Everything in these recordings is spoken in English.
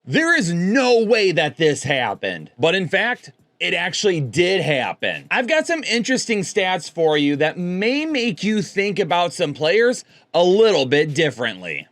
There is no way that this happened. But in fact, it actually did happen. I've got some interesting stats for you that may make you think about some players a little bit differently.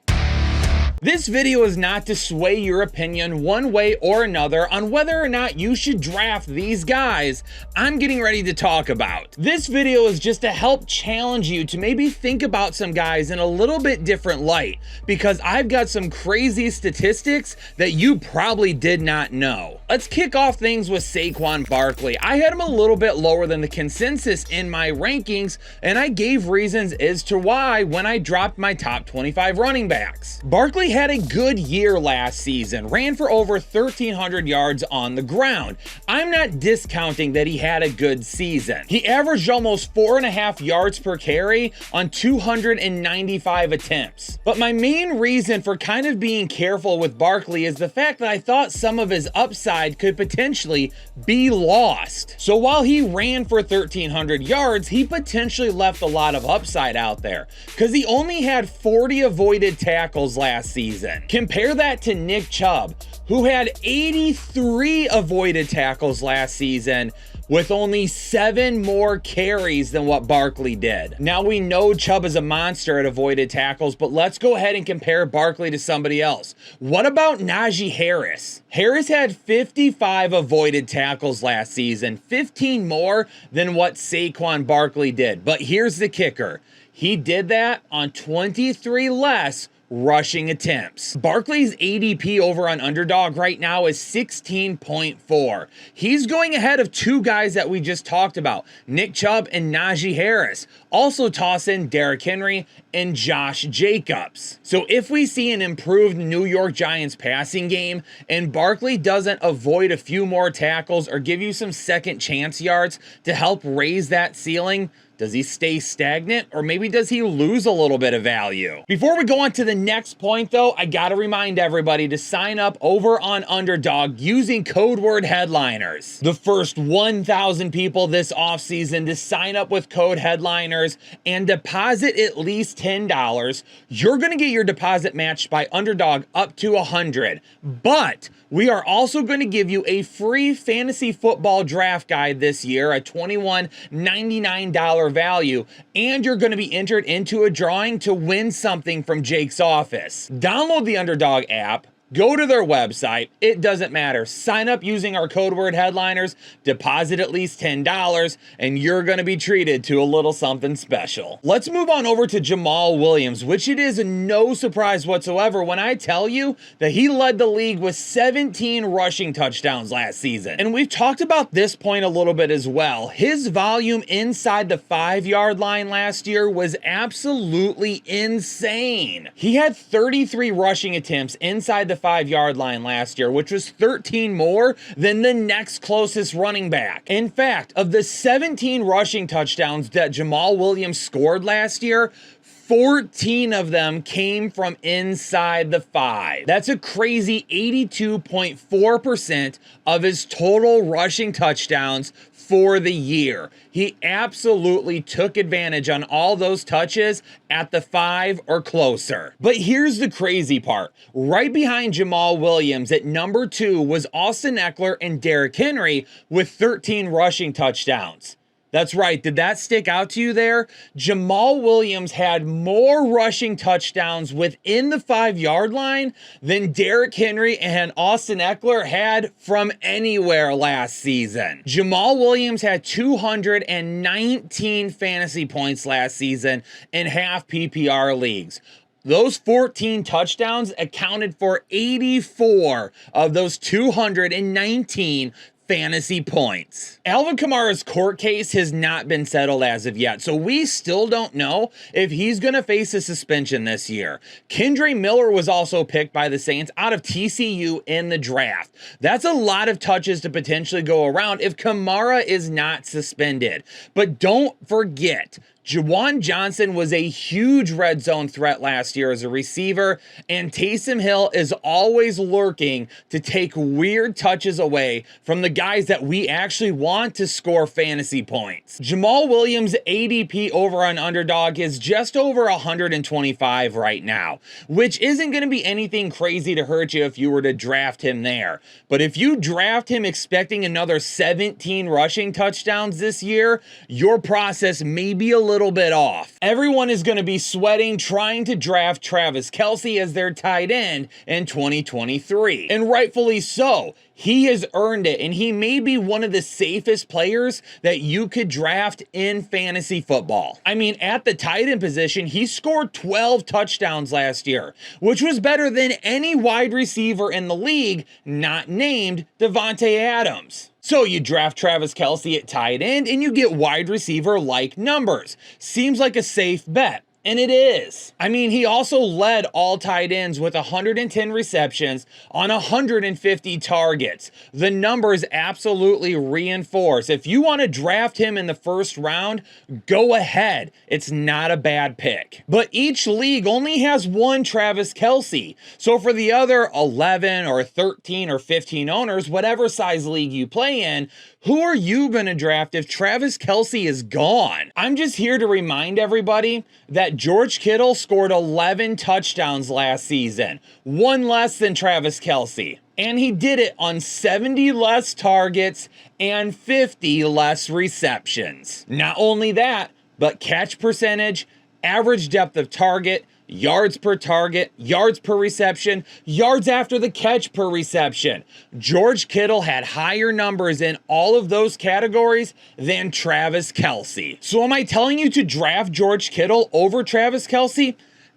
This video is not to sway your opinion one way or another on whether or not you should draft these guys I'm getting ready to talk about. This video is just to help challenge you to maybe think about some guys in a little bit different light, because I've got some crazy statistics that you probably did not know. Let's kick off things with Saquon Barkley. I had him a little bit lower than the consensus in my rankings, and I gave reasons as to why when I dropped my top 25 running backs. Barkley had a good year last season, ran for over 1,300 yards on the ground. I'm not discounting that he had a good season. He averaged almost 4.5 yards per carry on 295 attempts. But my main reason for kind of being careful with Barkley is the fact that I thought some of his upside could potentially be lost. So while he ran for 1,300 yards, he potentially left a lot of upside out there, because he only had 40 avoided tackles last season. Compare that to Nick Chubb, who had 83 avoided tackles last season with only 7 more carries than what Barkley did. Now we know Chubb is a monster at avoided tackles, but let's go ahead and compare Barkley to somebody else. What about Najee Harris? Harris had 55 avoided tackles last season, 15 more than what Saquon Barkley did. But here's the kicker. He did that on 23 less rushing attempts. Barkley's ADP over on Underdog right now is 16.4. He's going ahead of two guys that we just talked about, Nick Chubb and Najee Harris. Also toss in Derrick Henry and Josh Jacobs. So if we see an improved New York Giants passing game and Barkley doesn't avoid a few more tackles or give you some second chance yards to help raise that ceiling, does he stay stagnant, or maybe does he lose a little bit of value? Before we go on to the next point though, I gotta remind everybody to sign up over on Underdog using code word headliners. The first 1,000 people this offseason to sign up with code headliners and deposit at least $10, you're gonna get your deposit matched by Underdog up to $100. But we are also going to give you a free fantasy football draft guide this year, a $21.99 value, and you're going to be entered into a drawing to win something from Jake's office. Download the Underdog app. Go to their website. It doesn't matter. Sign up using our code word headliners, deposit at least $10, and you're going to be treated to a little something special. Let's move on over to Jamal Williams, which it is no surprise whatsoever when I tell you that he led the league with 17 rushing touchdowns last season. And we've talked about this point a little bit as well. His volume inside the 5-yard line last year was absolutely insane. He had 33 rushing attempts inside the 5-yard line last year, which was 13 more than the next closest running back. In fact, of the 17 rushing touchdowns that Jamal Williams scored last year, 14 of them came from inside the 5. That's a crazy 82.4% of his total rushing touchdowns for the year. He absolutely took advantage on all those touches at the 5 or closer. But here's the crazy part. Right behind Jamal Williams at number 2 was Austin Eckler and Derrick Henry with 13 rushing touchdowns. That's right. Did that stick out to you there? Jamal Williams had more rushing touchdowns within the 5-yard line than Derrick Henry and Austin Eckler had from anywhere last season. Jamal Williams had 219 fantasy points last season in half PPR leagues. Those 14 touchdowns accounted for 84 of those 219 fantasy points. Alvin Kamara's court case has not been settled as of yet, so we still don't know if he's going to face a suspension this year. Kendre Miller was also picked by the Saints out of TCU in the draft. That's a lot of touches to potentially go around if Kamara is not suspended. But don't forget, Juwan Johnson was a huge red zone threat last year as a receiver, and Taysom Hill is always lurking to take weird touches away from the guys that we actually want to score fantasy points. Jamal Williams' ADP over on Underdog is just over 125 right now, which isn't going to be anything crazy to hurt you if you were to draft him there. But if you draft him expecting another 17 rushing touchdowns this year, your process may be a little bit off. Everyone is going to be sweating trying to draft Travis Kelce as their tight end in 2023, and rightfully so. He has earned it, and he may be one of the safest players that you could draft in fantasy football. I mean, at the tight end position, he scored 12 touchdowns last year, which was better than any wide receiver in the league, not named Devontae Adams. So you draft Travis Kelce at tight end, and you get wide receiver-like numbers. Seems like a safe bet. And it is. I mean, he also led all tight ends with 110 receptions on 150 targets. The numbers absolutely reinforce. If you want to draft him in the first round, go ahead. It's not a bad pick. But each league only has one Travis Kelce. So for the other 11 or 13 or 15 owners, whatever size league you play in, who are you going to draft if Travis Kelce is gone? I'm just here to remind everybody that George Kittle scored 11 touchdowns last season, one less than Travis Kelce. And he did it on 70 less targets and 50 less receptions. Not only that, but catch percentage, average depth of target, yards per target, yards per reception, yards after the catch per reception. George Kittle had higher numbers in all of those categories than Travis Kelce. So am I telling you to draft George Kittle over Travis Kelce?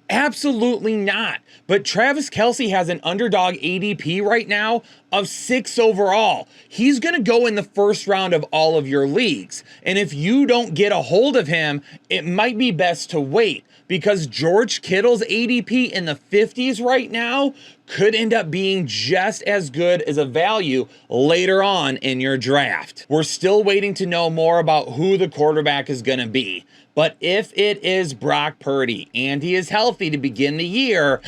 Absolutely not. But Travis Kelce has an Underdog ADP right now of 6 overall. He's going to go in the first round of all of your leagues. And if you don't get a hold of him, it might be best to wait, because George Kittle's ADP in the 50s right now could end up being just as good as a value later on in your draft. We're still waiting to know more about who the quarterback is going to be. But if it is Brock Purdy and he is healthy to begin the year,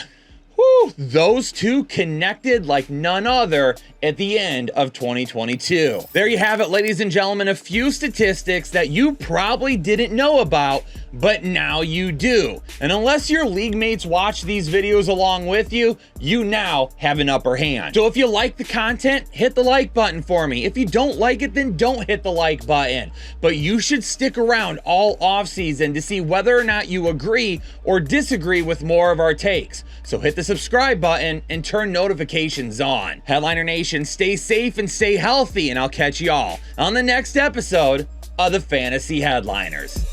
those two connected like none other at the end of 2022. There you have it, ladies and gentlemen, a few statistics that you probably didn't know about, but now you do. And unless your league mates watch these videos along with you, you now have an upper hand. So if you like the content, hit the like button for me. If you don't like it, then don't hit the like button. But you should stick around all off season to see whether or not you agree or disagree with more of our takes. So hit the subscribe button and turn notifications on. Headliner Nation, stay safe and stay healthy, and I'll catch y'all on the next episode of the Fantasy Headliners.